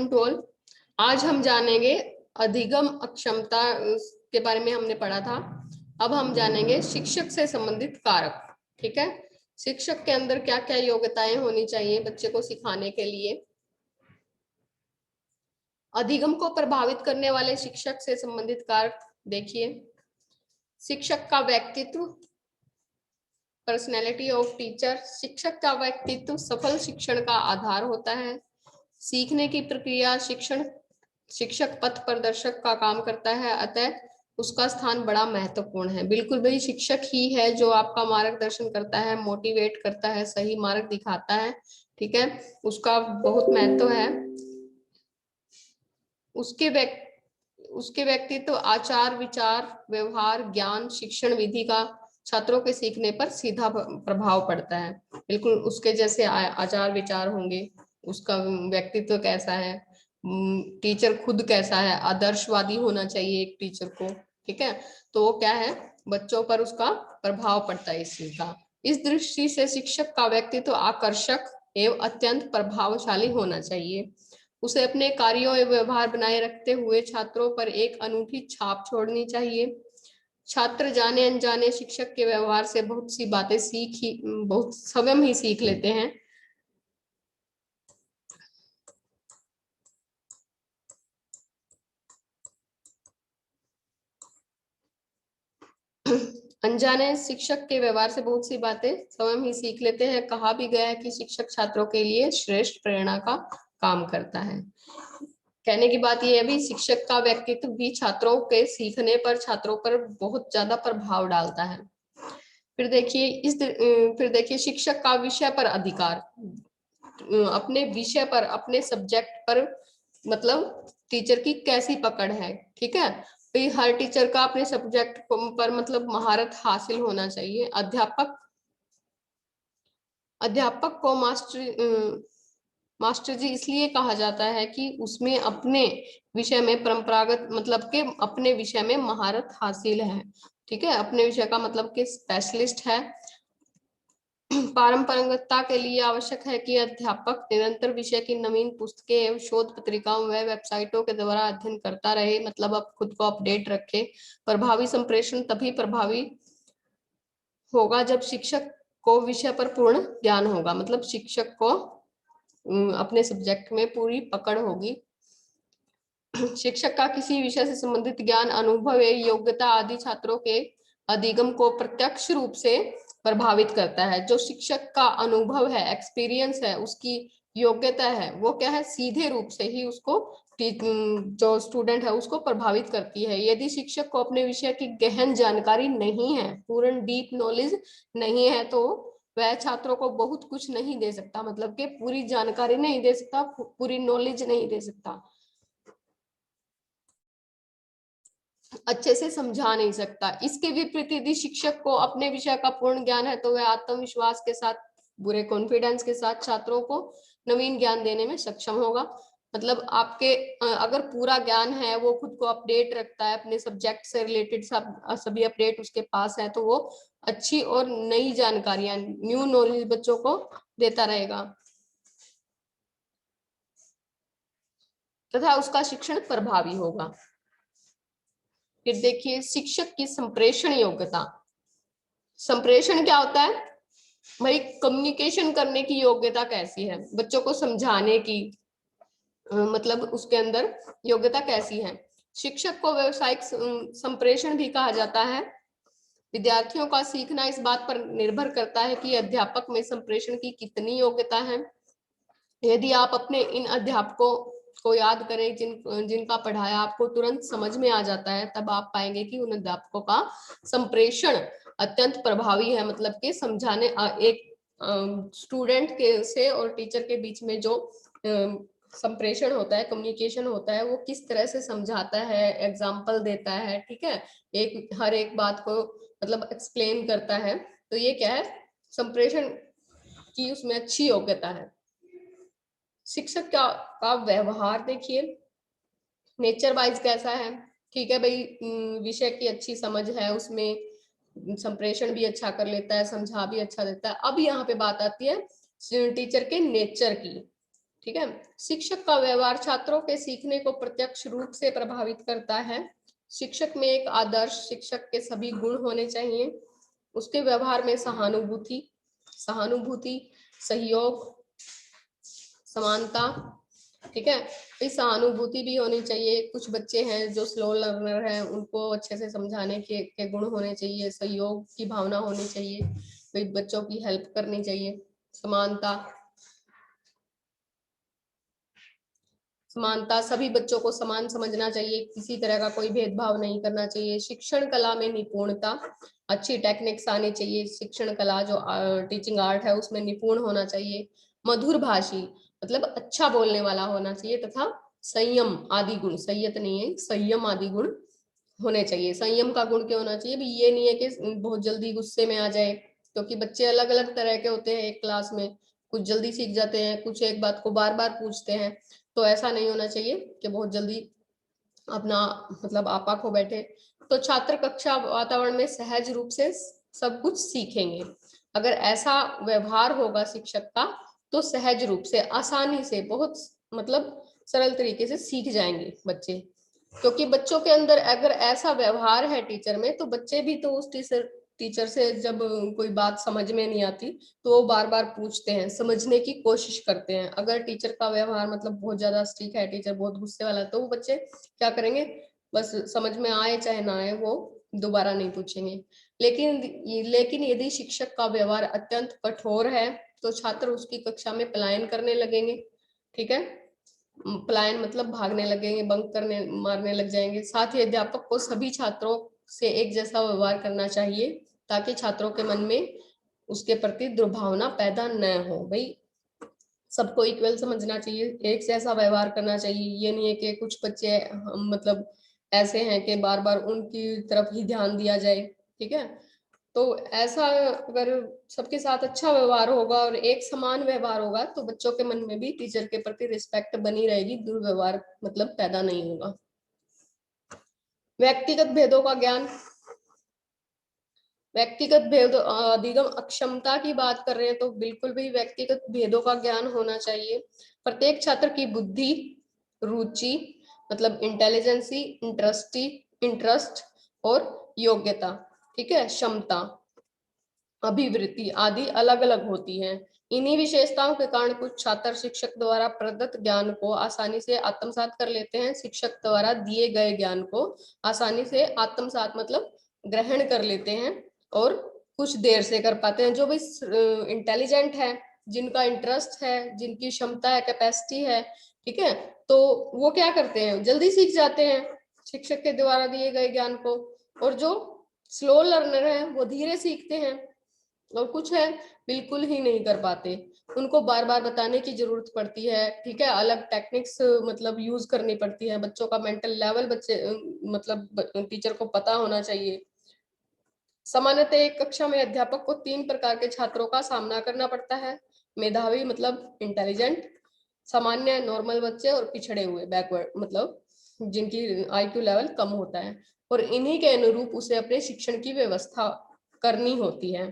Control. आज हम जानेंगे अधिगम अक्षमता के बारे में हमने पढ़ा था। अब हम जानेंगे शिक्षक से संबंधित कारक। ठीक है, शिक्षक के अंदर क्या क्या योग्यताएं होनी चाहिए बच्चे को सिखाने के लिए। अधिगम को प्रभावित करने वाले शिक्षक से संबंधित कारक देखिए। शिक्षक का व्यक्तित्व, पर्सनैलिटी ऑफ टीचर। शिक्षक का व्यक्तित्व सफल शिक्षण का आधार होता है। सीखने की प्रक्रिया, शिक्षक पथ प्रदर्शक का काम करता है, अतः उसका स्थान बड़ा महत्वपूर्ण है। बिल्कुल भाई, शिक्षक ही है जो आपका मार्गदर्शन करता है, मोटिवेट करता है, सही मार्ग दिखाता है। ठीक है, उसका बहुत महत्व है। उसके व्यक्तित्व, आचार विचार, व्यवहार, ज्ञान, शिक्षण विधि का छात्रों के सीखने पर सीधा प्रभाव पड़ता है। बिल्कुल उसके जैसे आचार विचार होंगे, उसका व्यक्तित्व कैसा है, टीचर खुद कैसा है, आदर्शवादी होना चाहिए एक टीचर को। ठीक है, तो वो क्या है, बच्चों पर उसका प्रभाव पड़ता है इस चीज का। इस दृष्टि से शिक्षक का व्यक्तित्व आकर्षक एवं अत्यंत प्रभावशाली होना चाहिए। उसे अपने कार्यों एवं व्यवहार बनाए रखते हुए छात्रों पर एक अनूठी छाप छोड़नी चाहिए। छात्र जाने अनजाने शिक्षक के व्यवहार से बहुत सी बातें बहुत स्वयं ही सीख लेते हैं। अनजाने शिक्षक के व्यवहार से बहुत सी बातें स्वयं ही सीख लेते हैं। कहा भी गया है कि शिक्षक छात्रों के लिए श्रेष्ठ प्रेरणा का काम करता है। कहने की बात यह है भी, शिक्षक का व्यक्तित्व भी छात्रों के सीखने पर, छात्रों पर बहुत ज्यादा प्रभाव डालता है। फिर देखिए शिक्षक का विषय पर अधिकार। अपने विषय पर, अपने सब्जेक्ट पर मतलब टीचर की कैसी पकड़ है। ठीक है, तो हर टीचर का अपने सब्जेक्ट पर मतलब महारत हासिल होना चाहिए। अध्यापक को मास्टर जी इसलिए कहा जाता है कि उसमें अपने विषय में परंपरागत मतलब के अपने विषय में महारत हासिल है। ठीक है, अपने विषय का मतलब कि स्पेशलिस्ट है। पारंपरिकता के लिए आवश्यक है कि अध्यापक निरंतर विषय की नवीन पुस्तकें एवं शोध पत्रिकाओं व वेबसाइटों के द्वारा अध्ययन करता रहे, मतलब अब खुद को अपडेट रखे। प्रभावी संप्रेषण तभी प्रभावी होगा जब शिक्षक को विषय पर पूर्ण ज्ञान होगा, मतलब शिक्षक को अपने सब्जेक्ट में पूरी पकड़ होगी। शिक्षक का किसी विषय से संबंधित ज्ञान, अनुभव या योग्यता आदि छात्रों के अधिगम को प्रत्यक्ष रूप से प्रभावित करता है। जो शिक्षक का अनुभव है, एक्सपीरियंस है, उसकी योग्यता है, वो क्या है, सीधे रूप से ही उसको जो स्टूडेंट है उसको प्रभावित करती है। यदि शिक्षक को अपने विषय की गहन जानकारी नहीं है, पूर्ण डीप नॉलेज नहीं है, तो वह छात्रों को बहुत कुछ नहीं दे सकता, मतलब कि पूरी जानकारी नहीं दे सकता, पूरी नॉलेज नहीं दे सकता, अच्छे से समझा नहीं सकता। इसके विपरीत यदि शिक्षक को अपने विषय का पूर्ण ज्ञान है तो वह आत्मविश्वास के साथ, पूरे कॉन्फिडेंस के साथ छात्रों को नवीन ज्ञान देने में सक्षम होगा। मतलब आपके अगर पूरा ज्ञान है, वो खुद को अपडेट रखता है, अपने सब्जेक्ट से रिलेटेड सभी अपडेट उसके पास है, तो वो अच्छी और नई जानकारियां, न्यू नॉलेज बच्चों को देता रहेगा तथा उसका शिक्षण प्रभावी होगा। फिर देखिए शिक्षक की संप्रेषण योग्यता। संप्रेषण क्या होता है भाई, कम्युनिकेशन करने की योग्यता कैसी है, बच्चों को समझाने की मतलब उसके अंदर योग्यता कैसी है। शिक्षक को व्यवसायिक संप्रेषण भी कहा जाता है। विद्यार्थियों का सीखना इस बात पर निर्भर करता है कि अध्यापक में संप्रेषण की कितनी योग्यता है। यदि आप अपने इन अध्यापकों को याद करें जिनका पढ़ाया आपको तुरंत समझ में आ जाता है, तब आप पाएंगे कि उन अध्यापकों का संप्रेषण अत्यंत प्रभावी है। मतलब कि समझाने, एक स्टूडेंट के से और टीचर के बीच में जो संप्रेषण होता है, कम्युनिकेशन होता है, वो किस तरह से समझाता है, एग्जाम्पल देता है। ठीक है, हर एक बात को मतलब एक्सप्लेन करता है, तो ये क्या है, संप्रेषण की उसमें अच्छी योग्यता है। शिक्षक का व्यवहार देखिए, नेचर वाइज कैसा है। ठीक है भाई, विषय की अच्छी समझ है, उसमें संप्रेषण भी अच्छा कर लेता है, समझा भी अच्छा देता है। अब यहाँ पे बात आती है टीचर के नेचर की। ठीक है। शिक्षक का व्यवहार छात्रों के सीखने को प्रत्यक्ष रूप से प्रभावित करता है। शिक्षक में एक आदर्श शिक्षक के सभी गुण होने चाहिए। उसके व्यवहार में सहानुभूति, सहयोग, समानता, ठीक है। इस सहानुभूति भी होनी चाहिए। कुछ बच्चे हैं जो स्लो लर्नर हैं, उनको अच्छे से समझाने के गुण होने चाहिए। सहयोग की भावना होनी चाहिए, भाई बच्चों की हेल्प करनी चाहिए। समानता, सभी बच्चों को समान समझना चाहिए, किसी तरह का कोई भेदभाव नहीं करना चाहिए। शिक्षण कला में निपुणता, अच्छी टेक्निक्स आनी चाहिए। शिक्षण कला जो टीचिंग आर्ट है उसमें निपुण होना चाहिए। मधुर भाषी, मतलब अच्छा बोलने वाला होना चाहिए, तथा संयम आदि गुण, संयत नहीं है, संयम आदि गुण होने चाहिए। संयम का गुण क्या होना चाहिए भी, ये नहीं है कि बहुत जल्दी गुस्से में आ जाए, क्योंकि बच्चे अलग अलग तरह के होते हैं एक क्लास में। कुछ जल्दी सीख जाते हैं, कुछ एक बात को बार बार पूछते हैं, तो ऐसा नहीं होना चाहिए कि बहुत जल्दी अपना मतलब आपा खो बैठे। तो छात्र कक्षा वातावरण में सहज रूप से सब कुछ सीखेंगे। अगर ऐसा व्यवहार होगा शिक्षक का, तो सहज रूप से, आसानी से, बहुत मतलब सरल तरीके से सीख जाएंगे बच्चे। क्योंकि बच्चों के अंदर अगर ऐसा व्यवहार है टीचर में, तो बच्चे भी तो उस टीचर से जब कोई बात समझ में नहीं आती तो वो बार बार पूछते हैं, समझने की कोशिश करते हैं। अगर टीचर का व्यवहार मतलब बहुत ज्यादा स्ट्रिक्ट है, टीचर बहुत गुस्से वाला, तो वो बच्चे क्या करेंगे, बस समझ में आए चाहे ना आए वो दोबारा नहीं पूछेंगे। लेकिन यदि शिक्षक का व्यवहार अत्यंत कठोर है, तो छात्र उसकी कक्षा में पलायन करने लगेंगे। ठीक है, पलायन मतलब भागने लगेंगे, बंक करने मारने लग जाएंगे। साथ ही अध्यापक को सभी छात्रों से एक जैसा व्यवहार करना चाहिए, ताकि छात्रों के मन में उसके प्रति दुर्भावना पैदा न हो। भाई सबको इक्वल समझना चाहिए, एक जैसा व्यवहार करना चाहिए। ये नहीं है कि कुछ बच्चे मतलब ऐसे हैं कि बार बार उनकी तरफ ही ध्यान दिया जाए। ठीक है, तो ऐसा अगर सबके साथ अच्छा व्यवहार होगा और एक समान व्यवहार होगा, तो बच्चों के मन में भी टीचर के प्रति रिस्पेक्ट बनी रहेगी, दुर्व्यवहार मतलब पैदा नहीं होगा। व्यक्तिगत भेदों का ज्ञान, व्यक्तिगत भेद अधिगम अक्षमता की बात कर रहे हैं, तो बिल्कुल भी व्यक्तिगत भेदों का ज्ञान होना चाहिए। प्रत्येक छात्र की बुद्धि, रुचि मतलब इंटेलिजेंसी, इंटरेस्ट और योग्यता, ठीक है, क्षमता, अभिवृत्ति आदि अलग अलग होती हैं। इन्हीं विशेषताओं के कारण कुछ छात्र शिक्षक द्वारा प्रदत्त ज्ञान को आसानी से आत्मसात कर लेते हैं। शिक्षक द्वारा दिए गए ज्ञान को आसानी से आत्मसात मतलब ग्रहण कर लेते हैं, और कुछ देर से कर पाते हैं। जो भी इंटेलिजेंट है, जिनका इंटरेस्ट है, जिनकी क्षमता है, कैपेसिटी है, ठीक है, तो वो क्या करते हैं, जल्दी सीख जाते हैं शिक्षक के द्वारा दिए गए ज्ञान को। और जो स्लो लर्नर है वो धीरे सीखते हैं, और कुछ है बिल्कुल ही नहीं कर पाते, उनको बार बार बताने की जरूरत पड़ती है। ठीक है, अलग टेक्निक्स मतलब यूज करनी पड़ती है। बच्चों का मेंटल लेवल बच्चे मतलब टीचर को पता होना चाहिए। सामान्यतः एक कक्षा में अध्यापक को 3 प्रकार के छात्रों का सामना करना पड़ता है। मेधावी मतलब इंटेलिजेंट, सामान्य नॉर्मल बच्चे, और पिछड़े हुए बैकवर्ड मतलब जिनकी IQ लेवल कम होता है। और इन्हीं के अनुरूप उसे अपने शिक्षण की व्यवस्था करनी होती है।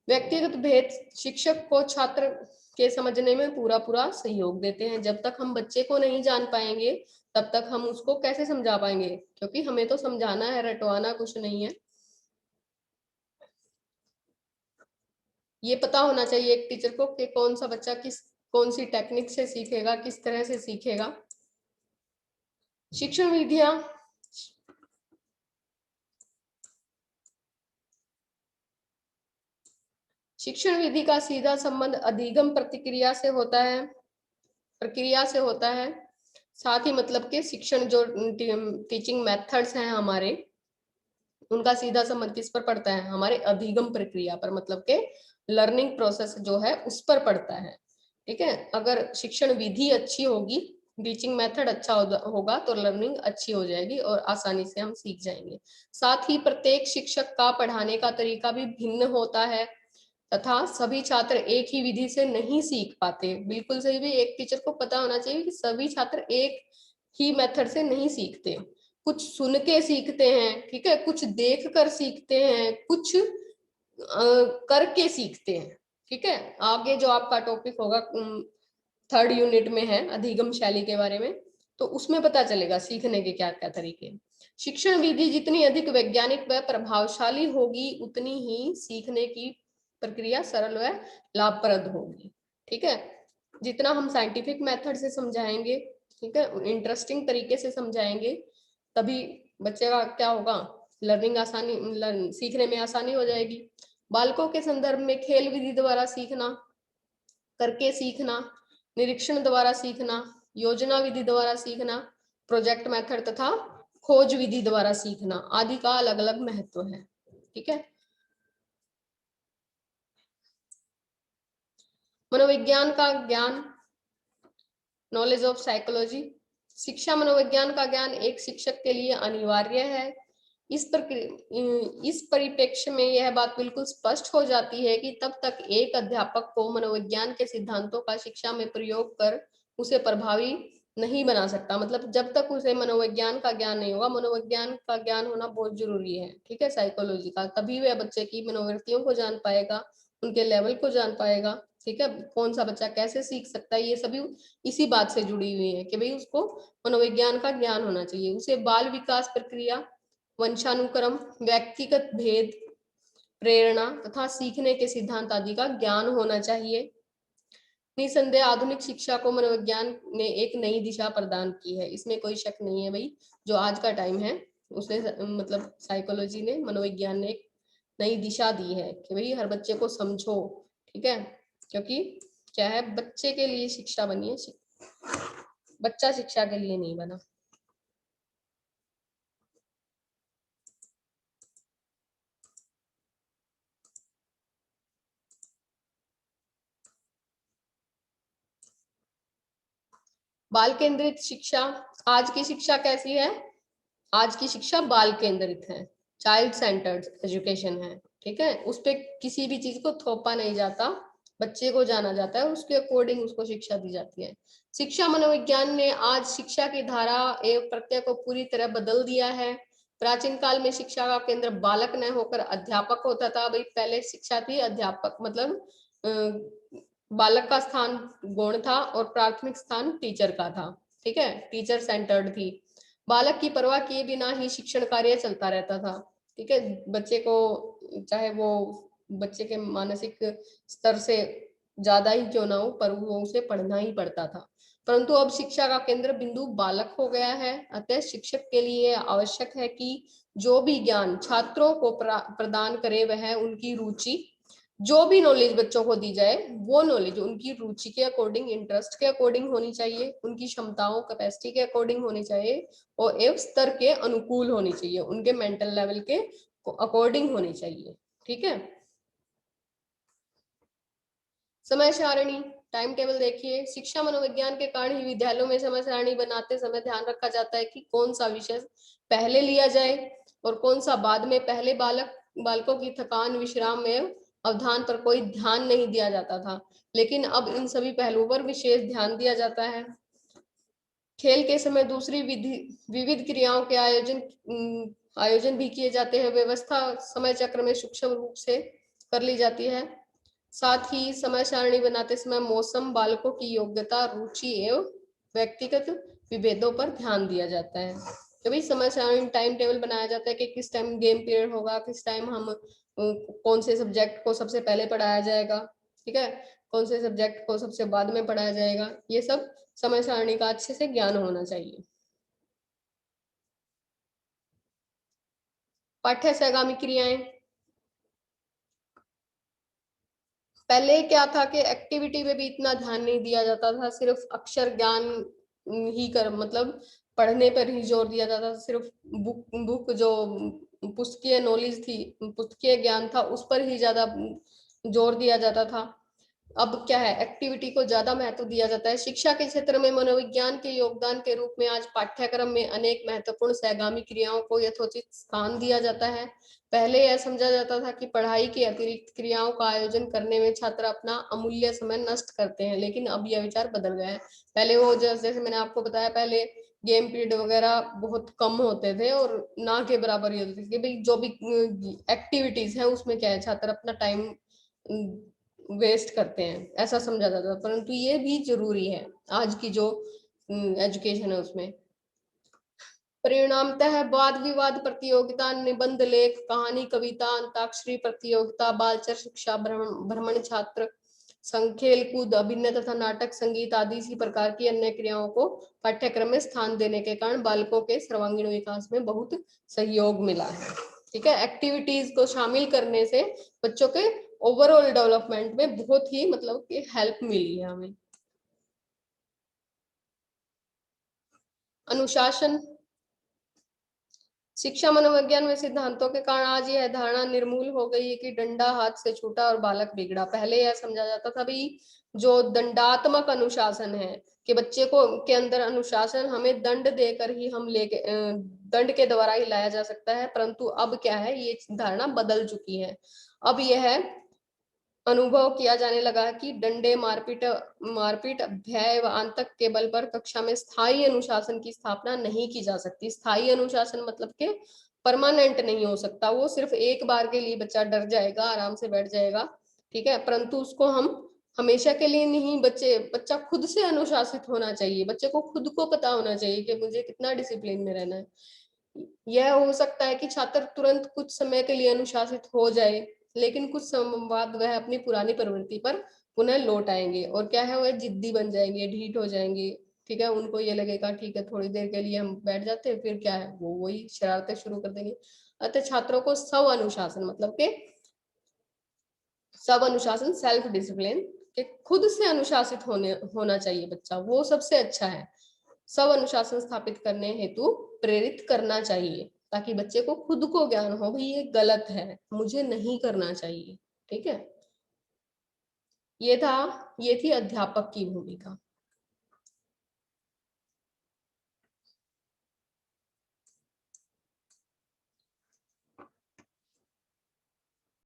व्यक्तिगत भेद शिक्षक को छात्र के समझने में पूरा पूरा सहयोग देते हैं। जब तक हम बच्चे को नहीं जान पाएंगे, तब तक हम उसको कैसे समझा पाएंगे, क्योंकि हमें तो समझाना है, रटवाना कुछ नहीं है। ये पता होना चाहिए एक टीचर को कि कौन सा बच्चा कौन सी टेक्निक से सीखेगा, किस तरह से सीखेगा। शिक्षण विधियां, शिक्षण विधि का सीधा संबंध अधिगम प्रक्रिया से होता है। साथ ही मतलब के शिक्षण जो टीचिंग मेथड्स हैं हमारे, उनका सीधा संबंध किस पर पड़ता है, हमारे अधिगम प्रक्रिया पर, मतलब के लर्निंग प्रोसेस जो है उस पर पड़ता है। ठीक है, अगर शिक्षण विधि अच्छी होगी, टीचिंग मेथड अच्छा होगा, तो लर्निंग अच्छी हो जाएगी और आसानी से हम सीख जाएंगे। साथ ही प्रत्येक शिक्षक का पढ़ाने का तरीका भी भिन्न होता है, तथा सभी छात्र एक ही विधि से नहीं सीख पाते। बिल्कुल सही भी, एक टीचर को पता होना चाहिए कि सभी छात्र एक ही मेथड से नहीं सीखते। कुछ सुन के सीखते हैं, ठीक है, कुछ देख कर सीखते हैं, कुछ करके सीखते हैं। ठीक है, आगे जो आपका टॉपिक होगा 3rd यूनिट में है अधिगम शैली के बारे में, तो उसमें पता चलेगा सीखने के क्या क्या तरीके। शिक्षण विधि जितनी अधिक वैज्ञानिक व प्रभावशाली होगी उतनी ही सीखने की प्रक्रिया सरल व लाभप्रद होगी। ठीक है, जितना हम साइंटिफिक मेथड से समझाएंगे, ठीक है, इंटरेस्टिंग तरीके से समझाएंगे, तभी बच्चे का क्या होगा, लर्निंग आसानी, सीखने में आसानी हो जाएगी। बालकों के संदर्भ में खेल विधि द्वारा सीखना, करके सीखना, निरीक्षण द्वारा सीखना, योजना विधि द्वारा सीखना, प्रोजेक्ट मेथड तथा खोज विधि द्वारा सीखना आदि का अलग अलग महत्व है। ठीक है, मनोविज्ञान का ज्ञान, नॉलेज ऑफ साइकोलॉजी। शिक्षा मनोविज्ञान का ज्ञान एक शिक्षक के लिए अनिवार्य है। इस परिप्रेक्ष्य में यह बात बिल्कुल स्पष्ट हो जाती है कि तब तक एक अध्यापक को मनोविज्ञान के सिद्धांतों का शिक्षा में प्रयोग कर उसे प्रभावी नहीं बना सकता। मतलब जब तक उसे मनोविज्ञान का ज्ञान नहीं होगा, मनोविज्ञान का ज्ञान होना बहुत जरूरी है, ठीक है, साइकोलॉजी का, तभी वह बच्चे की मनोवृत्तियों को जान पाएगा, उनके लेवल को जान पाएगा। ठीक है, कौन सा बच्चा कैसे सीख सकता है, ये सभी इसी बात से जुड़ी हुई है कि भाई उसको मनोविज्ञान का ज्ञान होना चाहिए। उसे बाल विकास प्रक्रिया, वंशानुक्रम, व्यक्तिगत भेद, प्रेरणा तथा सीखने के सिद्धांत आदि का ज्ञान होना चाहिए। निसंदेह आधुनिक शिक्षा को मनोविज्ञान ने एक नई दिशा प्रदान की है, इसमें कोई शक नहीं है भाई। जो आज का टाइम है उसने मतलब साइकोलॉजी ने, मनोविज्ञान ने एक नई दिशा दी है कि भाई हर बच्चे को समझो। ठीक है, क्योंकि क्या है, बच्चे के लिए शिक्षा बनी है, बच्चा शिक्षा के लिए नहीं बना। बाल केंद्रित शिक्षा, आज की शिक्षा कैसी है, आज की शिक्षा बाल केंद्रित है, चाइल्ड सेंटर्ड एजुकेशन है। ठीक है, उस पे किसी भी चीज को थोपा नहीं जाता, बच्चे को जाना जाता है, उसके अकॉर्डिंग उसको शिक्षा दी जाती है। शिक्षा मनोविज्ञान ने आज शिक्षा की धारा एवं प्रत्यय को पूरी तरह बदल दिया है। प्राचीन काल में शिक्षा का केंद्र बालक न होकर अध्यापक होता था। भाई पहले शिक्षा थी अध्यापक, मतलब बालक का स्थान गौण था और प्राथमिक स्थान टीचर का था। ठीक है, टीचर सेंटर्ड थी। बालक की परवाह किए बिना ही शिक्षण कार्य चलता रहता था। ठीक है, बच्चे को चाहे वो बच्चे के मानसिक स्तर से ज्यादा ही क्यों ना हो, पर वो उसे पढ़ना ही पड़ता था। परंतु अब शिक्षा का केंद्र बिंदु बालक हो गया है। अतः शिक्षक के लिए आवश्यक है कि जो भी ज्ञान छात्रों को प्रदान करे वह उनकी रुचि, जो भी नॉलेज बच्चों को दी जाए वो नॉलेज उनकी रुचि के अकॉर्डिंग, इंटरेस्ट के अकॉर्डिंग होनी चाहिए, उनकी क्षमताओं कैपेसिटी के अकॉर्डिंग होनी चाहिए और एवं स्तर के अनुकूल होनी चाहिए, उनके मेंटल लेवल के अकॉर्डिंग होनी चाहिए। ठीक है, समय सारणी, टाइम टेबल देखिए। शिक्षा मनोविज्ञान के कारण ही विद्यालयों में समय सारणी बनाते समय ध्यान रखा जाता है कि कौन सा विषय पहले लिया जाए और कौन सा बाद में। पहले बालकों की थकान, विश्राम में अवधान पर कोई ध्यान नहीं दिया जाता था, लेकिन अब इन सभी पहलुओं पर विशेष ध्यान दिया जाता है। खेल के समय दूसरी विविध क्रियाओं के आयोजन भी किए जाते हैं। व्यवस्था समय चक्र में सूक्ष्म रूप से कर ली जाती है। साथ ही समय सारणी बनाते समय मौसम, बालकों की योग्यता, रुचि एवं व्यक्तिगत विभेदों पर ध्यान दिया जाता है। तो भाई समय सारणी, टाइम टेबल बनाया जाता है कि किस टाइम गेम पीरियड होगा, किस टाइम हम कौन से सब्जेक्ट को सबसे पहले पढ़ाया जाएगा, ठीक है, कौन से सब्जेक्ट को सबसे बाद में पढ़ाया जाएगा। ये सब समय सारणी का अच्छे से ज्ञान होना चाहिए। पाठ्य सहगामी क्रियाएं, पहले क्या था कि एक्टिविटी में भी इतना ध्यान नहीं दिया जाता था, सिर्फ अक्षर ज्ञान ही कर, मतलब पढ़ने पर ही जोर दिया जाता था। सिर्फ बुक बुक जो पुस्तकीय नॉलेज थी, पुस्तकीय ज्ञान था, उस पर ही ज्यादा जोर दिया जाता था। अब क्या है, एक्टिविटी को ज्यादा महत्व दिया जाता है। शिक्षा के क्षेत्र में मनोविज्ञान के योगदान के रूप में आज पाठ्यक्रम में अनेक महत्वपूर्ण सहगामी क्रियाओं को यथोचित स्थान दिया जाता है। पहले यह समझा जाता था कि पढ़ाई के अतिरिक्त क्रियाओं का आयोजन करने में छात्र अपना अमूल्य समय नष्ट करते हैं, लेकिन अब यह विचार बदल गया है। पहले वो जैसे मैंने आपको बताया, पहले गेम पीरियड वगैरह बहुत कम होते थे और ना के बराबर ही होते थे कि भाई जो भी एक्टिविटीज है उसमें क्या है, छात्र अपना टाइम वेस्ट करते हैं, ऐसा समझा जाता है, परंतु ये भी जरूरी है आज की जो एजुकेशन है उसमें। परिणामतः वाद विवाद प्रतियोगिता, निबंध लेख, कहानी, कविता, अंताक्षरी प्रतियोगिता, बालचर शिक्षा, भ्रमण छात्र संघ, खेल कूद, अभिनय तथा नाटक, संगीत आदि इसी प्रकार की अन्य क्रियाओं को पाठ्यक्रम में स्थान देने के कारण बालकों के सर्वांगीण विकास में बहुत सहयोग मिला है। ठीक है, एक्टिविटीज को शामिल करने से बच्चों के ओवरऑल डेवलपमेंट में बहुत ही मतलब कि हेल्प मिली है हमें। अनुशासन, शिक्षा मनोविज्ञान में सिद्धांतों के कारण आज यह धारणा निर्मूल हो गई है कि डंडा हाथ से छूटा और बालक बिगड़ा। पहले यह समझा जाता था भाई जो दंडात्मक अनुशासन है कि बच्चे को के अंदर अनुशासन हमें दंड देकर ही हम लेके दंड के द्वारा ही लाया जा सकता है, परंतु अब क्या है, ये धारणा बदल चुकी है। अब यह अनुभव किया जाने लगा कि डंडे, मारपीट, भय व आतंक के बल पर कक्षा में स्थायी अनुशासन की स्थापना नहीं की जा सकती। स्थायी अनुशासन मतलब के परमानेंट नहीं हो सकता, वो सिर्फ एक बार के लिए बच्चा डर जाएगा, आराम से बैठ जाएगा, ठीक है, परंतु उसको हम हमेशा के लिए नहीं, बच्चा खुद से अनुशासित होना चाहिए, बच्चे को खुद को पता होना चाहिए कि मुझे कितना डिसिप्लिन में रहना है। यह हो सकता है कि छात्र तुरंत कुछ समय के लिए अनुशासित हो जाए, लेकिन कुछ समय बाद वह अपनी पुरानी प्रवृत्ति पर पुनः लौट आएंगे और क्या है, वह जिद्दी बन जाएंगे, ढीठ हो जाएंगे। ठीक है, उनको ये लगेगा ठीक है थोड़ी देर के लिए हम बैठ जाते हैं, फिर क्या है वो वही शरारतें शुरू कर देंगे। अतः छात्रों को स्व अनुशासन मतलब के सब अनुशासन, सेल्फ डिसिप्लिन के खुद से अनुशासित होना चाहिए बच्चा, वो सबसे अच्छा है। सब अनुशासन स्थापित करने हेतु प्रेरित करना चाहिए ताकि बच्चे को खुद को ज्ञान हो भाई ये गलत है, मुझे नहीं करना चाहिए। ठीक है, ये थी अध्यापक की भूमिका।